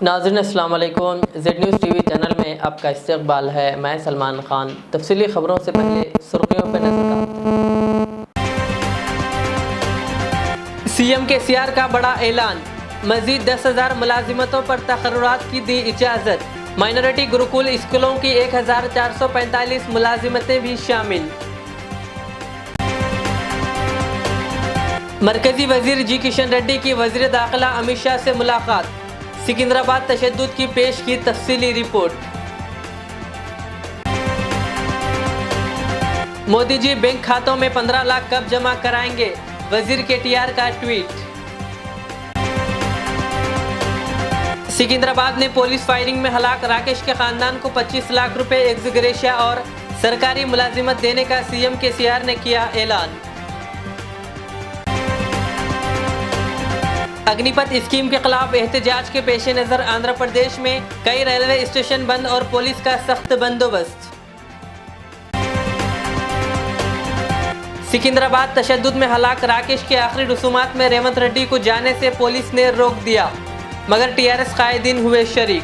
नाज़रीन अस्सलाम वालेकुम। जेड न्यूज़ टीवी चैनल में आपका इस्तकबाल है। मैं सलमान खान। तफसीली खबरों से पहले सुर्खियों पर नजर डालते हैं। सीएम केसीआर का बड़ा ऐलान, मजीद 10,000 मुलाजिमतों पर तकर्रुरात की दी इजाज़त। माइनॉरिटी गुरुकुल स्कूलों की 1445 मुलाजिमतें भी शामिल। मरकजी वजीर जी किशन रेड्डी की वजीर दाखिला अमित शाह से मुलाकात। सिकंदराबाद तशद्दुद की पेश की तफसीली रिपोर्ट। मोदी जी बैंक खातों में 15 लाख कब जमा कराएंगे, वजीर केटीआर का ट्वीट। सिकंदराबाद में पुलिस फायरिंग में हलाक राकेश के खानदान को 25 लाख रुपए एक्स ग्रेशिया और सरकारी मुलाजिमत देने का सीएम केसीआर ने किया ऐलान। अग्निपथ स्कीम के खिलाफ एहतजाज के पेश नज़र आंध्र प्रदेश में कई रेलवे स्टेशन बंद और पुलिस का सख्त बंदोबस्त। सिकंदराबाद तशद्दुद में हलाक राकेश के आखिरी रसूमात में रेवंत रेड्डी को जाने से पुलिस ने रोक दिया, मगर टीआरएस कायदीन हुए शरीक।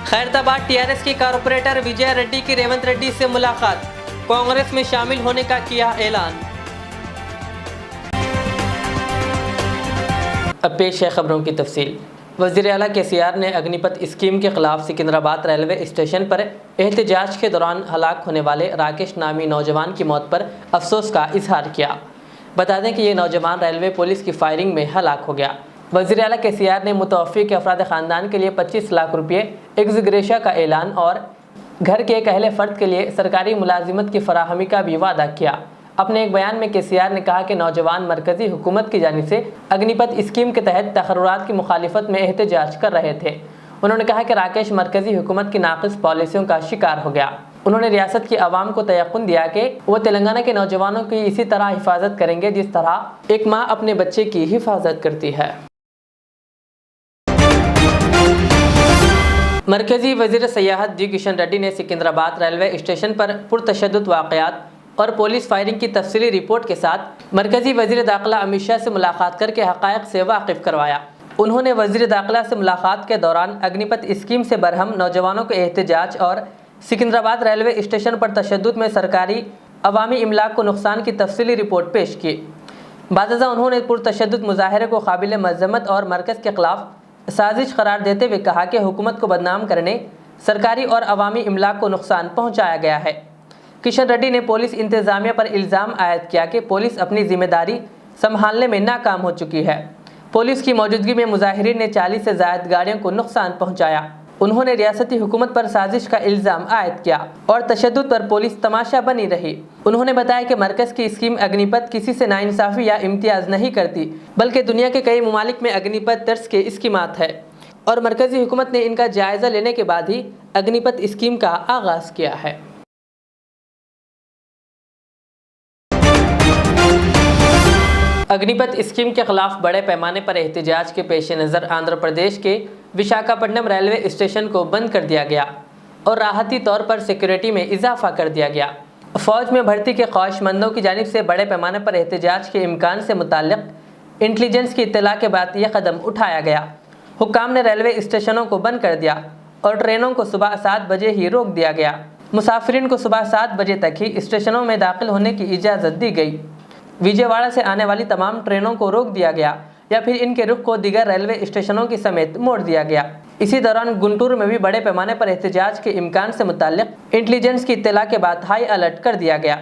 खैरताबाद टीआरएस की कारपोरेटर विजय रेड्डी की रेवंत रेड्डी से मुलाकात, कांग्रेस में शामिल होने का किया ऐलान। अब पेश है खबरों की तफसील। वज़ीर आला केसीआर ने अग्निपथ स्कीम के खिलाफ सिकंदराबाद रेलवे स्टेशन पर एहतजाज के दौरान हलाक होने वाले राकेश नामी नौजवान की मौत पर अफसोस का इजहार किया। बता दें कि ये नौजवान रेलवे पुलिस की फायरिंग में हलाक हो गया। वज़ीर आला केसीआर ने मुतवफ़्फ़ी के अफराद ख़ानदान के लिए 25 लाख रुपये एक्स ग्रेशिया का ऐलान और घर के एक अहले फ़र्द के लिए सरकारी मुलाजिमत की फराहमी का भी वादा किया। अपने एक बयान में केसीआर ने कहा कि नौजवान मरकज़ी हुकूमत की जानिब से अग्निपथ स्कीम के तहत तकर्रुरात की मुखालिफत में एहतजाज कर रहे थे। उन्होंने कहा कि राकेश मरकज़ी हुकूमत की नाक़िस पॉलिसियों का शिकार हो गया। उन्होंने रियासत की आवाम को तयक़ुन दिया कि वो तेलंगाना के नौजवानों की इसी तरह हिफाजत करेंगे जिस तरह एक माँ अपने बच्चे की हिफाजत करती है। मरकज़ी वज़ीर सयाहत जी किशन रेड्डी ने सिकंदराबाद रेलवे स्टेशन पर पुरतशद्दुद वाक़यात और पुलिस फायरिंग की तफसीली रिपोर्ट के साथ मरकजी वजीर दाखिला अमित शाह से मुलाकात करके हक़ाइक़ से वाकिफ़ करवाया। उन्होंने वजीर दाखिला से मुलाकात के दौरान अग्निपथ स्कीम से बरहम नौजवानों के एहतजाज और सिकंदराबाद रेलवे स्टेशन पर तशद्दुद में सरकारी अवामी इमलाक को नुकसान की तफसीली रिपोर्ट पेश की। बाज़ उन्होंने पुरतशद्दुद मुजाहरे को काबिल मज़म्मत और मरकज़ के ख़िलाफ़ साजिश करार देते हुए कहा कि हुकूमत को बदनाम करने सरकारी और अवामी इमलाक को नुकसान पहुँचाया गया है। किशन रेड्डी ने पुलिस इंतज़ामिया पर इल्ज़ाम आयद किया कि पुलिस अपनी जिम्मेदारी संभालने में नाकाम हो चुकी है। पुलिस की मौजूदगी में मुजाहिरीन ने 40 से ज़ायद गाड़ियों को नुकसान पहुंचाया। उन्होंने रियासती हुकूमत पर साजिश का इल्ज़ाम आयद किया और तशद्दुद पर पुलिस तमाशा बनी रही। उन्होंने बताया कि मरकज़ की स्कीम अग्निपथ किसी से नाइंसाफ़ी या इम्तियाज़ नहीं करती, बल्कि दुनिया के कई ममालिक में अग्निपथ तर्ज के स्कीमात है और मरकज़ी हुकूमत ने इनका जायज़ा लेने के बाद ही अग्निपथ स्कीम का आगाज़ किया है। अग्निपथ स्कीम के खिलाफ बड़े पैमाने पर एहतजाज के पेश नज़र आंध्र प्रदेश के विशाखापट्टनम रेलवे स्टेशन को बंद कर दिया गया और राहती तौर पर सिक्योरिटी में इजाफा कर दिया गया। फ़ौज में भर्ती के ख्वाहिशमंदों की जानिब से बड़े पैमाने पर एहतजाज के इम्कान से मुताल्लिक़ इंटेलिजेंस की इत्तला के बाद यह कदम उठाया गया। हुक्काम ने रेलवे स्टेशनों को बंद कर दिया और ट्रेनों को सुबह 7 बजे ही रोक दिया गया। मुसाफिरीन को सुबह 7 बजे तक ही स्टेशनों में दाखिल होने की इजाज़त दी गई। विजयवाड़ा से आने वाली तमाम ट्रेनों को रोक दिया गया या फिर इनके रुख को दीगर रेलवे स्टेशनों की समेत मोड़ दिया गया। इसी दौरान गुंटूर में भी बड़े पैमाने पर एहतजाज के इम्कान से मुताल्लिक़ इंटेलिजेंस की इत्तला के बाद हाई अलर्ट कर दिया गया।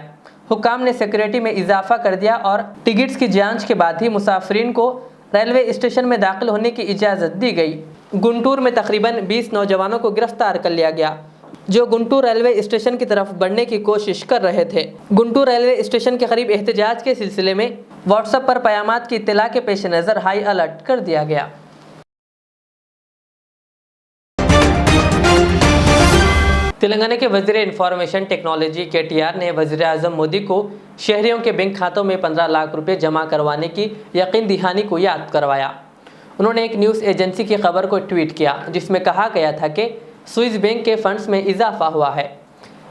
हुक्काम ने सिक्योरिटी में इजाफा कर दिया और टिकट्स की जांच के बाद ही मुसाफिरीन को रेलवे स्टेशन में दाखिल होने की इजाज़त दी गई। गुंटूर में तकरीबन 20 नौजवानों को गिरफ्तार कर लिया गया जो गुंटूर रेलवे स्टेशन की तरफ बढ़ने की कोशिश कर रहे थे। गुंटूर रेलवे स्टेशन के करीब एहतजाज के सिलसिले में व्हाट्सएप पर पयामात की इत्तला के पेश नज़र हाई अलर्ट कर दिया गया। तेलंगाना के वज़ीर इंफॉर्मेशन टेक्नोलॉजी केटीआर ने वज़ीर आज़म मोदी को शहरियों के बैंक खातों में 15 लाख रुपए जमा करवाने की यकीन दहानी को याद करवाया। उन्होंने एक न्यूज़ एजेंसी की खबर को ट्वीट किया जिसमें कहा गया था कि स्विस बैंक के फंड्स में इजाफा हुआ है।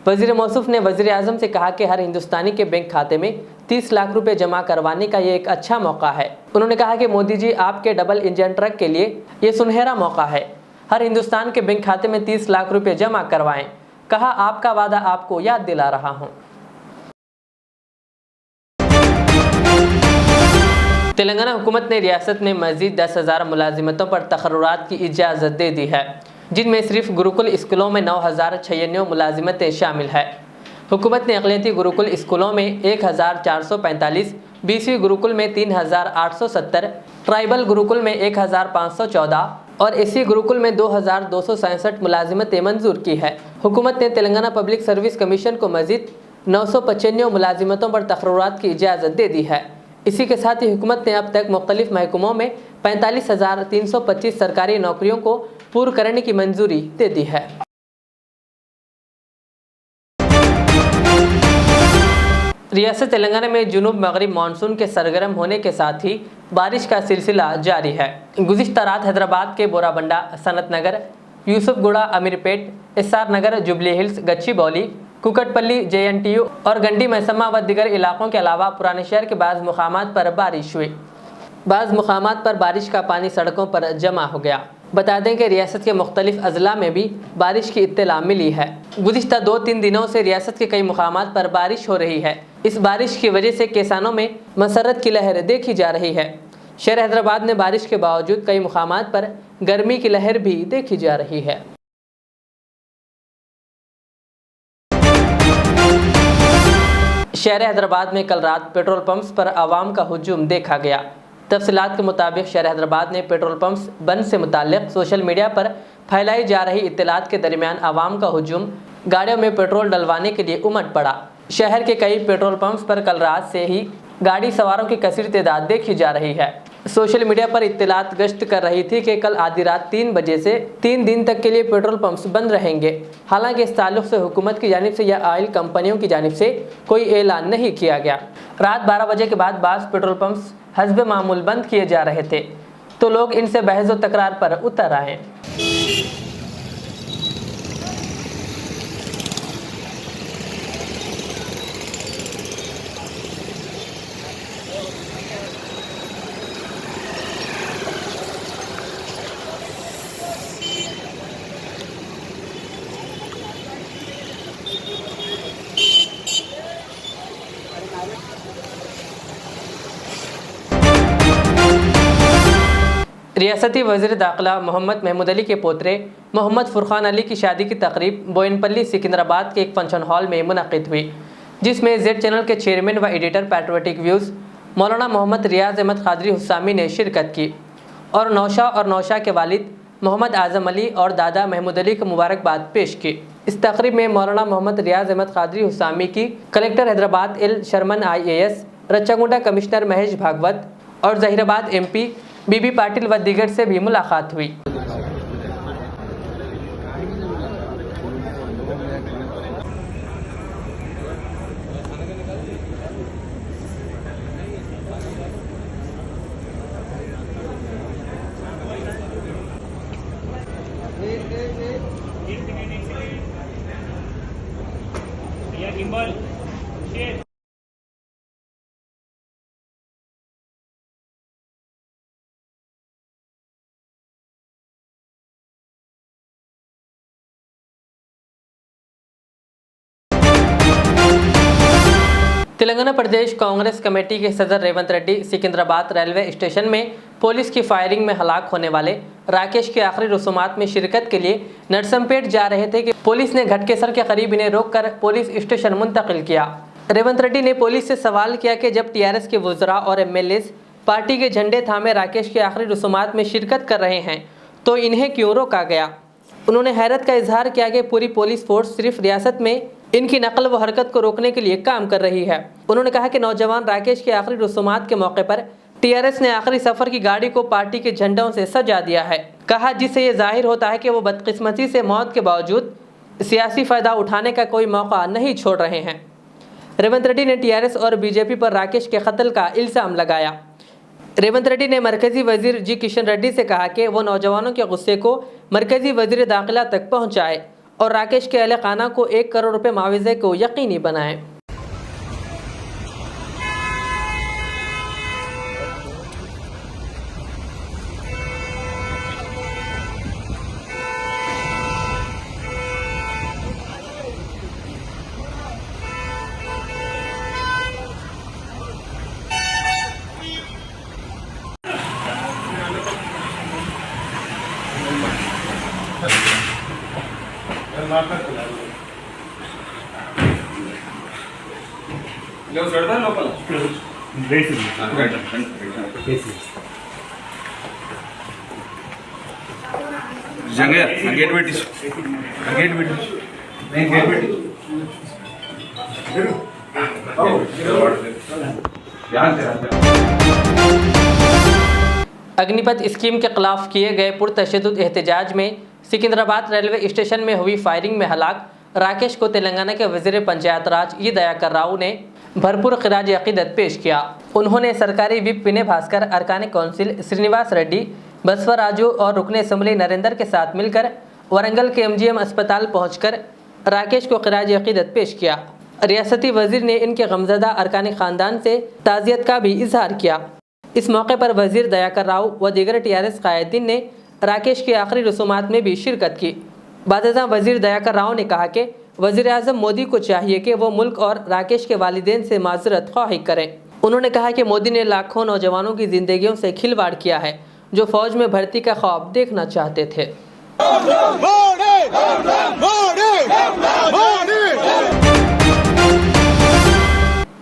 वजीर मौसूफ ने वजीर आजम से कहा कि हर हिंदुस्तानी के बैंक खाते में 30 लाख रुपए जमा करवाने का ये एक अच्छा मौका है। उन्होंने कहा कि मोदी जी आपके डबल इंजन ट्रक के लिए ये सुनहरा मौका है। हर हिंदुस्तान के बैंक खाते में 30 लाख रुपए जमा करवाएं। कहा आपका वादा आपको याद दिला रहा हूँ। तेलंगाना हुकूमत ने रियासत में मजीद 10,000 मुलाजिमतों पर तकर्रुरात की इजाज़त दे दी है, जिनमें सिर्फ गुरुकुल स्कूलों में 9,096 मुलाजिमतें शामिल है। हुकूमत ने अक़लियती गुरुकुल स्कूलों में 1,445, बीसी गुरुकुल में 3,870, ट्राइबल गुरुकुल में 1,514 और एसी गुरुकुल में 2,267 मुलाजिमतें मंजूर की है। हुकूमत ने तेलंगाना पब्लिक सर्विस कमीशन को मजीद 995 मुलाजिमतों पर तकर्रुरात की इजाज़त दे दी है। इसी के साथ ही हुकूमत ने अब तक मुख्तलिफ महकमों में 45,325 सरकारी नौकरियों को पूर्ण करने की मंजूरी दे दी है। रियासत तेलंगाना में जुनूब मगरिब मानसून के सरगर्म होने के साथ ही बारिश का सिलसिला जारी है। गुज़िश्ता रात हैदराबाद के बोराबंडा, सनत नगर, यूसुफगुड़ा, अमीरपेट, एसआर नगर, जुबली हिल्स, गच्चीबौली, कुकटपल्ली, JNTU और गंडी मैसमा व दिगर इलाकों के अलावा पुराने शहर के बाज़ मुकामात पर बारिश हुई। बाज़ मुकामात पर बारिश का पानी सड़कों पर जमा हो गया। बता दें कि रियासत के मुख्तलिफ अजला में भी बारिश की इत्तला मिली है। गुज़िश्ता 2-3 दिनों से रियासत के कई मुकामात पर बारिश हो रही है। इस बारिश की वजह से किसानों में मसरत की लहर देखी जा रही है। शहर हैदराबाद में बारिश के बावजूद कई मुकामात पर गर्मी की लहर भी देखी जा रही है। शहर हैदराबाद में कल रात पेट्रोल पंप्स पर आवाम का हुजूम देखा गया। तफसीलात के मुताबिक शहर हैदराबाद में पेट्रोल पंप्स बंद से मुताल्लिक़ सोशल मीडिया पर फैलाई जा रही इत्तलात के दरमियान आवाम का हुजूम गाड़ियों में पेट्रोल डलवाने के लिए उमड़ पड़ा। शहर के कई पेट्रोल पंप्स पर कल रात से ही गाड़ी सवारों की कसीर तादाद देखी जा रही है। सोशल मीडिया पर इत्तलात गश्त कर रही थी कि कल आधी रात 3 बजे से 3 दिन तक के लिए पेट्रोल पंप्स बंद रहेंगे। हालांकि इस ताल्लुक से हुकूमत की जानिब से या ऑयल कंपनियों की जानिब से कोई ऐलान नहीं किया गया। रात 12 बजे के बाद बाज़ पेट्रोल पंप्स हस्ब मामूल बंद किए जा रहे थे, तो लोग इनसे बहस व तकरार पर उतर आए। रियासती वज़ीर दाखिला मोहम्मद महमूद अली के पोतरे मोहम्मद फुरखान अली की शादी की तकरीब बोयनपल्ली सिकंदराबाद के एक फंक्शन हॉल में मुनक़िद हुई, जिसमें जेड चैनल के चेयरमैन व एडिटर पैट्रियोटिक व्यूज़ मौलाना मोहम्मद रियाज अहमद कादरी हुस्सामी ने शिरकत की और नौशा के वालिद मोहम्मद आज़म अली और दादा महमूद अली को मुबारकबाद पेश की। इस तकरीब में मौलाना मोहम्मद रियाज अहमद कादरी हुस्सामी की collector Hyderabad L Sharman IAS, Rachakonda commissioner Mahesh Bhagwat और जहीराबाद MP बीबी पाटिल व दीगर से भी मुलाकात हुई। तेलंगाना प्रदेश कांग्रेस कमेटी के सदर रेवंत रेड्डी सिकंदराबाद रेलवे स्टेशन में पुलिस की फायरिंग में हलाक होने वाले राकेश की आखिरी रसूमात में शिरकत के लिए नरसमपेट जा रहे थे कि पुलिस ने घटकेसर के करीब इन्हें रोककर पुलिस स्टेशन मुंतकिल किया। रेवंत रेड्डी ने पुलिस से सवाल किया कि जब TRS के वुज़रा और MLAs पार्टी के झंडे थामे राकेश की आखिरी रसूमात में शिरकत कर रहे हैं तो इन्हें क्यों रोका गया। उन्होंने हैरत का इजहार किया कि पूरी पुलिस फोर्स सिर्फ रियासत में इनकी नकल व हरकत को रोकने के लिए काम कर रही है। उन्होंने कहा कि नौजवान राकेश के आखिरी रसूमात के मौके पर TRS ने आखिरी सफर की गाड़ी को पार्टी के झंडों से सजा दिया है। कहा जिससे ये जाहिर होता है कि वो बदकिस्मती से मौत के बावजूद सियासी फ़ायदा उठाने का कोई मौका नहीं छोड़ रहे हैं। रेवंत रेड्डी ने TRS और BJP पर राकेश के कत्ल का इल्ज़ाम लगाया। रेवंत रेड्डी ने मरकज़ी वज़ीर G. किशन रेड्डी से कहा कि वो नौजवानों के गुस्से को मरकज़ी वज़ीर दाखिला तक पहुँचाए और राकेश के अहले खाना को 1 करोड़ रुपए मुआवजे को यकीनी बनाएं। अग्निपथ स्कीम के खिलाफ किए गए पुरतशद्दुद एहतजाज में सिकंदराबाद रेलवे स्टेशन में हुई फायरिंग में हलाक राकेश को तेलंगाना के वजीर पंचायत राज ई दयाकर राव ने भरपूर खिराज अकीदत पेश किया। उन्होंने सरकारी विप विनय भास्कर, अरकान कौंसिल श्रीनिवास रेड्डी, बसवराजू और रुकने असम्बली नरेंद्र के साथ मिलकर वरंगल के MGM अस्पताल पहुंचकर राकेश को खिराज अकीदत पेश किया। रियासती वजीर ने इनके गमज़दा अरकानी ख़ानदान से ताज़ियत का भी इजहार किया। इस मौके पर वजीर दयाकर राव व दीगर TRS कायदीन ने राकेश की आखिरी रसूमात में भी शिरकत की। बादशाह वजीर दयाकर राव ने कहा कि वजीर आज़म मोदी को चाहिए कि वो मुल्क और राकेश के वालिदैन से माजरत ख्वाही करें। उन्होंने कहा कि मोदी ने लाखों नौजवानों की जिंदगियों से खिलवाड़ किया है जो फौज में भर्ती का ख्वाब देखना चाहते थे।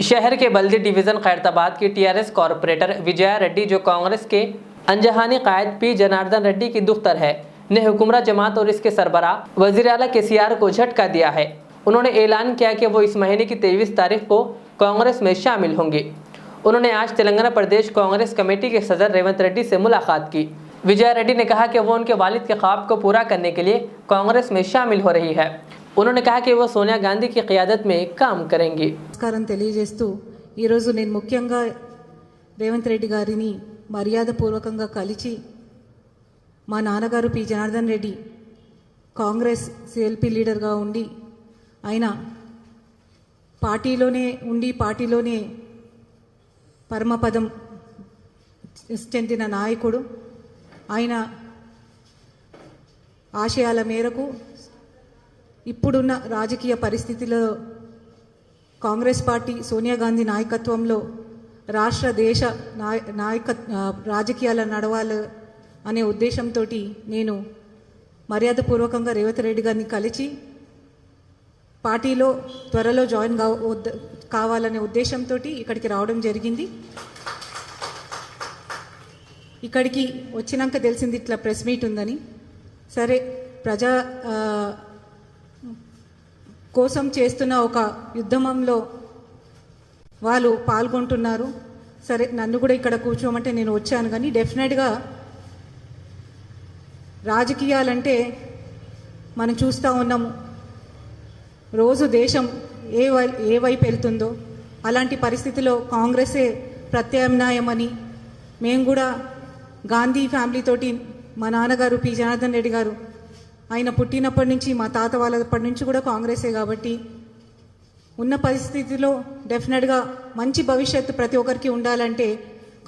शहर के बल्दी डिवीज़न खैरताबाद की TRS कॉरपोरेटर विजया रेड्डी, जो कांग्रेस के अंजहानी कायद P जनार्दन रेड्डी की दुख्तर है, ने हुकुमरा जमात और इसके सरबराह वज़ीर आला KCR को झटका दिया है। उन्होंने ऐलान किया कि वो इस महीने की 23 तारीख को कांग्रेस में शामिल होंगी। उन्होंने आज तेलंगाना प्रदेश कांग्रेस कमेटी के सदर रेवंत रेड्डी से मुलाकात की। विजया रेड्डी ने कहा कि वो उनके वालिद के ख्वाब को पूरा करने के लिए कांग्रेस में शामिल हो रही है। उन्होंने कहा कि वो सोनिया गांधी की क़ियादत में काम करेंगी। मुख्यंगा रेवंत रेड्डी गारिनी मर्यादपूर्वకంగా కలిసి మా నాన్నగారు P జనార్దన్ రెడ్డి కాంగ్రెస్ CLP లీడర్గా ఉండి ఆయన పార్టీలోనే పరమపదం చెందిన నాయకుడు. ఆయన ఆశయాల మేరకు ఇప్పుడున్న రాజకీయ పరిస్థితుల్లో కాంగ్రెస్ పార్టీ సోనియా గాంధీ నాయకత్వంలో రాష్ట్ర దేశ రాజకీయాల నడవాలి అనే ఉద్దేశంతో నేను మర్యాదపూర్వకంగా రేవంత్ రెడ్డి గారిని కలిసి పార్టీలో త్వరలో జాయిన్ కావాలనే ఉద్దేశంతో ఇక్కడికి రావడం జరిగింది. ఇక్కడికి వచ్చినాక తెలిసింది ఇట్లా ప్రెస్ మీట్ ఉందని. సరే, ప్రజా కోసం చేస్తున్న ఒక యుద్ధంలో వాళ్ళు పాల్గొంటున్నారు. సరే, నన్ను కూడా ఇక్కడ కూర్చోమంటే నేను వచ్చాను. కానీ డెఫినెట్గా రాజకీయాలంటే మనం చూస్తూ ఉన్నాము, రోజు దేశం ఏ వైపు వెళ్తుందో అలాంటి పరిస్థితిలో కాంగ్రెసే ప్రత్యామ్నాయమని మేము కూడా గాంధీ ఫ్యామిలీతోటి మా నాన్నగారు P జనార్దన్ రెడ్డి గారు ఆయన పుట్టినప్పటి నుంచి మా తాత వాళ్ళప్పటి నుంచి కూడా కాంగ్రెసే కాబట్టి ఉన్న పరిస్థితిలో డెఫినెట్గా మంచి భవిష్యత్తు ప్రతి ఒక్కరికి ఉండాలంటే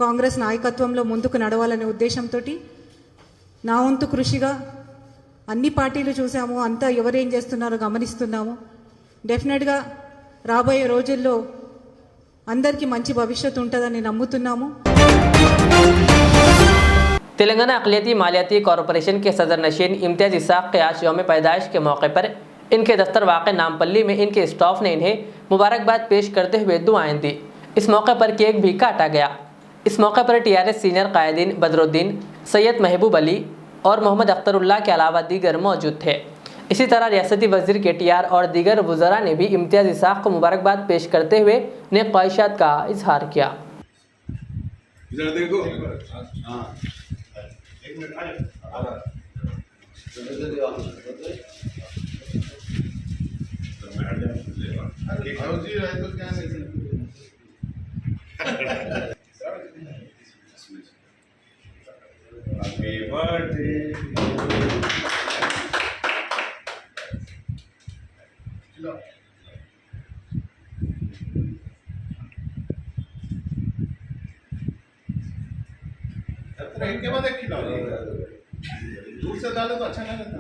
కాంగ్రెస్ నాయకత్వంలో ముందుకు నడవాలనే ఉద్దేశంతో నా వంతు కృషిగా అన్ని పార్టీలు చూసాము, అంతా ఎవరేం చేస్తున్నారో గమనిస్తున్నాము. డెఫినెట్గా రాబోయే రోజుల్లో అందరికీ మంచి భవిష్యత్తు ఉంటుందని నమ్ముతున్నాము. तेलंगाना अक़लियती मालियाती कॉरपोरेशन के सदर नशीन इम्तियाज़ इसाक़ के आज यौम पैदाइश के मौके पर इनके दफ्तर वाक़ नामपल्ली में इनके स्टाफ ने इन्हें मुबारकबाद पेश करते हुए दुआएं दी। इस मौके पर केक भी काटा गया। इस मौके पर TRS सीनियर कायदीन बदरुद्दीन, सैयद महबूब अली और मोहम्मद अख्तरुल्लाह के अलावा दीगर मौजूद थे। इसी तरह रियासती वज़ीर KTR और दीगर वज़रा ने भी इम्तियाज़ इसाक़ को मुबारकबाद पेश करते हुए नेक ख्वाहिशात का इजहार किया। Happy birthday. इनके बाद एक खिलाओ, दूर से डाले तो अच्छा नहीं लगता।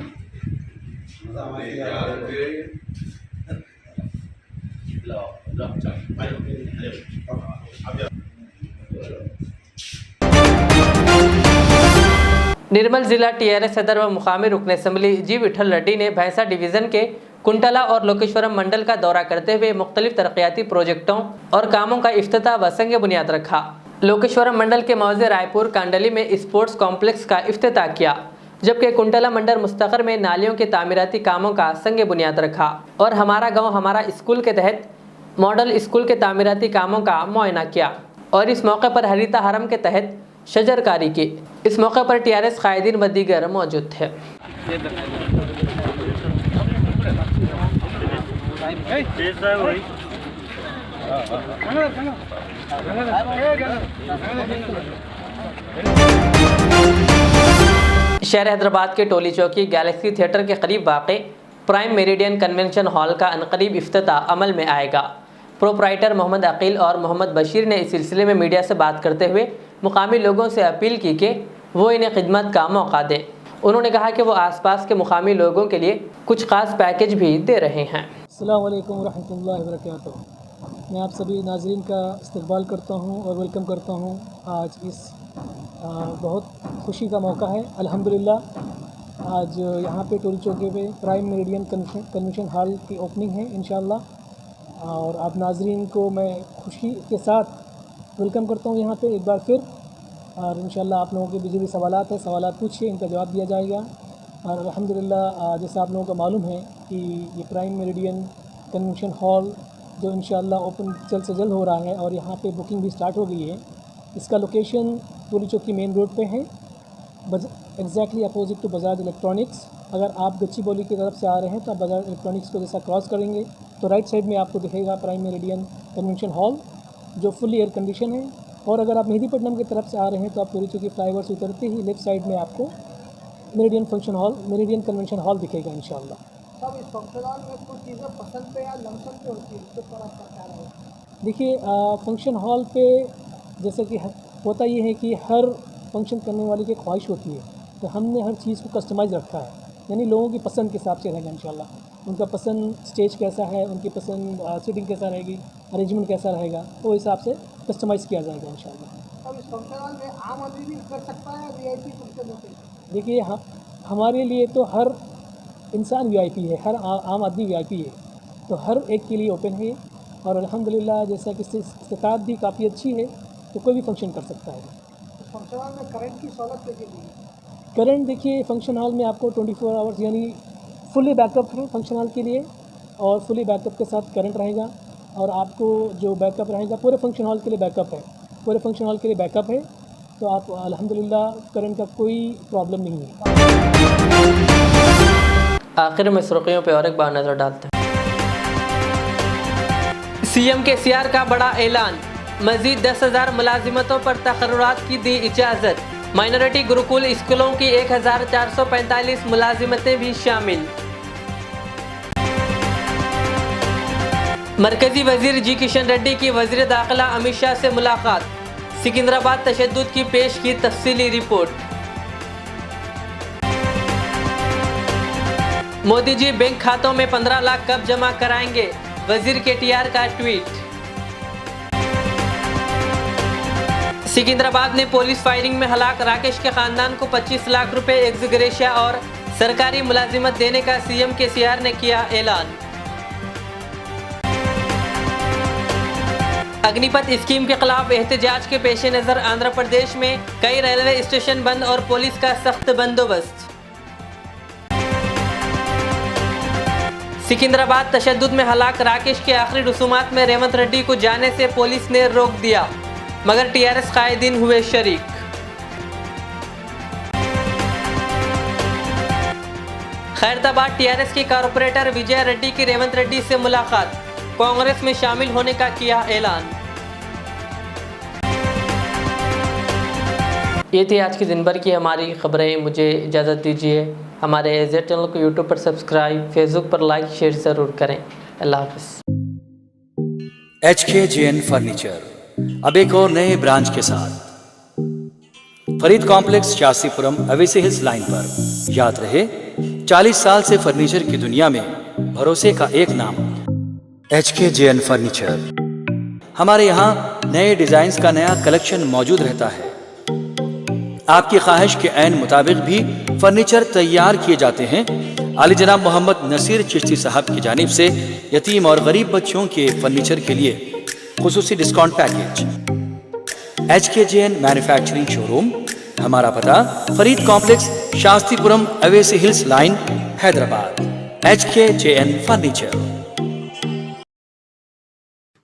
निर्मल जिला टीआरएस सदर व मुकामी रुकन असम्बली जी विठल रेड्डी ने भैंसा डिवीज़न के कुंटला और लोकेश्वरम मंडल का दौरा करते हुए मुख्तलिफ तरक्याती प्रोजेक्टों और कामों का इफ्तिताह व संग बुनियाद रखा। लोकेश्वरम मंडल के मौजे रायपुर कांडली में स्पोर्ट्स कॉम्प्लेक्स का इफ्तिताह किया, जबकि कुंटला मंडल मुस्तकर में नालियों के तामीराती कामों का संग बुनियाद रखा और हमारा गाँव हमारा स्कूल के तहत मॉडल स्कूल के तामीराती कामों का मुआयना किया और इस मौके पर हरीता हरम के तहत शजरकारी की। इस मौके पर टीआरएस कायदीन व दीगर मौजूद थे। शहर हैदराबाद के टोली चौकी गैलेक्सी थिएटर के करीब वाक़े प्राइम मेरिडियन कन्वेंशन हॉल का अनकरीब इफ्तिताह अमल में आएगा। प्रोप्राइटर मोहम्मद अकील और मोहम्मद बशीर ने इस सिलसिले में मीडिया से बात करते हुए मुकामी लोगों से अपील की कि वो इन्हें खिदमत का मौका दें। उन्होंने कहा कि वो आसपास के मुकामी लोगों के लिए कुछ खास पैकेज भी दे रहे हैं। अस्सलाम वालेकुम रहमतुल्लाहि व बरकातुहू। मैं आप सभी नाज़रीन का इस्तकबाल करता हूँ और वेलकम करता हूँ। आज इस बहुत खुशी का मौका है अल्हम्दुलिल्लाह। आज यहाँ पे टोली चौकी पे प्राइम मेरिडियन कन्वेंशन हॉल की ओपनिंग है इंशाअल्लाह और आप नाज़रीन को मैं खुशी के साथ वेलकम करता हूँ यहाँ पे एक बार फिर। और इंशाअल्लाह आप लोगों के भी जो भी सवालात हैं सवालात पूछिए, इनका जवाब दिया जाएगा। और अल्हम्दुलिल्लाह जैसा आप लोगों को मालूम है कि ये प्राइम मेरिडियन कन्वेंशन हॉल जो इंशाअल्लाह ओपन जल्द से जल्द हो रहा है और यहाँ पे बुकिंग भी स्टार्ट हो गई है। इसका लोकेशन टोली चौकी मेन रोड पे है, exactly opposite to Bajaj electronics. अगर आप गच्चीबौली की तरफ से आ रहे हैं तो आप बजाज इलेक्ट्रॉनिक्स को जैसा क्रॉस करेंगे तो राइट साइड में आपको दिखेगा प्राइम मेरिडियन कन्वेंशन हॉल जो फुली एयर कंडीशन है। और अगर आप मेहदीपट्टनम की तरफ से आ रहे हैं तो आप टोली चौकी फ्लाईओवर से उतरते ही लेफ्ट साइड में आपको मेरिडियन कन्वेंशन हॉल दिखेगा इंशाअल्लाह। सब इस फंक्शन हॉल में कुछ चीज़ें पसंद पे या लमसम पे होती है, तो थोड़ा सा क्या रहेगा? देखिए फंक्शन हॉल पे जैसे कि होता ये है कि हर फंक्शन करने वाले की ख्वाहिश होती है, तो हमने हर चीज़ को कस्टमाइज़ रखा है, यानी लोगों की पसंद के हिसाब से रहेगा इंशाअल्लाह। उनका पसंद स्टेज कैसा है, उनकी पसंद सीटिंग कैसा रहेगी, अरेंजमेंट कैसा रहेगा, वो हिसाब से कस्टमाइज़ किया जाएगा इंशाअल्लाह। अब इस फंक्शन हॉल में आम आदमी भी कर सकता है या वीआईपी फंक्शन होते हैं? देखिए हमारे लिए तो हर इंसान वीआईपी है, हर आम आदमी वीआईपी है, तो हर एक के लिए ओपन है। और अल्हम्दुलिल्लाह जैसा कि इस्तेताब भी काफ़ी अच्छी है तो कोई भी फंक्शन कर सकता है। इस फंक्शन हॉल में करंट की सहूलत कैसे दी है? करंट देखिए फंक्शन हॉल में आपको 24 आवर्स यानी फुली बैकअप है फंक्शन हॉल के लिए, और फुली बैकअप के साथ करंट रहेगा। और आपको जो बैकअप रहेगा पूरे फंक्शन हॉल के लिए बैकअप है, पूरे फंक्शन हॉल के लिए बैकअप है, तो आप अल्हम्दुलिल्लाह करंट का कोई प्रॉब्लम नहीं है। आखिर में सुर्खियों पे और एक बार नजर डालते हैं। सीएम के सीआर का बड़ा ऐलान, मजीद 10,000 मुलाजिमतों पर तकर्रुरात की दी इजाजत। माइनॉरिटी गुरुकुल स्कूलों की 1445 मुलाजिमतें भी शामिल। मरकजी वजीर जी किशन रेड्डी की वजीर दाखिला अमित शाह से मुलाकात, सिकंदराबाद तशद्दुद की पेश की तफसीली रिपोर्ट। मोदी जी बैंक खातों में 15 लाख कब जमा कराएंगे, वजीर केटीआर का ट्वीट। सिकंदराबाद में पुलिस फायरिंग में हलाक राकेश के खानदान को 25 लाख रुपए एक्स-ग्रेशिया और सरकारी मुलाजिमत देने का सीएम के सीआर ने किया ऐलान। अग्निपथ स्कीम के खिलाफ एहतजाज के पेश नज़र आंध्र प्रदेश में कई रेलवे स्टेशन बंद और पुलिस का सख्त बंदोबस्त। सिकंदराबाद तशद्दुद में हलाक राकेश के आखिरी रसूमात में रेवंत रेड्डी को जाने से पुलिस ने रोक दिया, मगर टीआरएस कायदीन हुए शरीक। खैरताबाद टीआरएस के कारपोरेटर विजय रेड्डी की रेवंत रेड्डी से मुलाकात, कांग्रेस में शामिल होने का किया ऐलान। ये थी आज की दिन भर की हमारी खबरें। मुझे इजाज़त दीजिए। हमारे एजेड चैनल को यूट्यूब पर सब्सक्राइब, फेसबुक पर लाइक शेयर ज़रूर करें। अल्लाह हाफ़िज़। HKJN फर्नीचर अब एक और नए ब्रांच के साथ Farid complex Shastripuram Owaisi hills line पर। याद रहे 40 साल से फर्नीचर की दुनिया में भरोसे का एक नाम HKJN फर्नीचर। हमारे यहाँ नए डिजाइन्स का नया कलेक्शन मौजूद रहता है। आपकी ख्वाहिश के ऐन मुताबिक भी फर्नीचर तैयार किए जाते हैं। आली जनाब मोहम्मद नसीर चिश्ती साहब की जानिब से यतीम और गरीब बच्चों के फर्नीचर के लिए खुसूसी discount package. HKJN manufacturing showroom, हमारा पता Farid complex Shastripuram Owaisi hills line Hyderabad. HKJN furniture.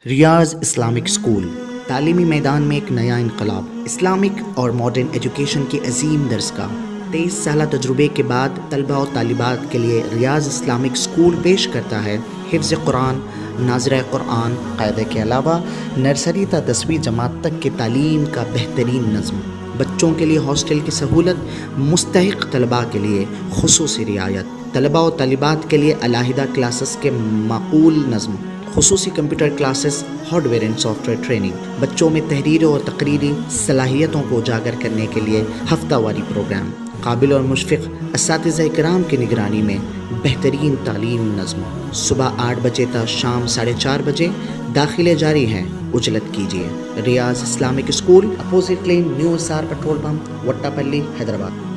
Riyaz Islamic school तालीमी मैदान में एक नया इनकलाब। इस्लामिक और मॉडर्न एजुकेशन की अजीम दरसगाह। 23 साल तजुर्बे के बाद तलबा और तालिबात के लिए रियाज इस्लामिक स्कूल पेश करता है हिफ्ज़ कुरान, नाज़िरा कुरान, क़ायदे के अलावा नर्सरी ता 10वीं जमात तक की तालीम का बेहतरीन नज़्म। बच्चों के लिए हॉस्टल की सहूलत, मुस्तहिक़ तलबा के लिए खुसूसी रियायत, तलबा और तालिबात के लिए अलहदा क्लासेस के माकूल नज़्म, खुसूसी computer classes, hardware and software training. बच्चों में तहरीरी और तकरीरी सलाहियतों को उजागर करने के लिए हफ्तावारी प्रोग्राम। काबिल और मुशफ़िक़ असातिज़ा इकराम की निगरानी में बेहतरीन तालीम नज़्म। सुबह 8 बजे तक शाम 4:30 बजे दाखिले जारी हैं। उजलत कीजिए। Riyaz Islamic school, opposite lane, new SR petrol pump, Vattapally, Hyderabad.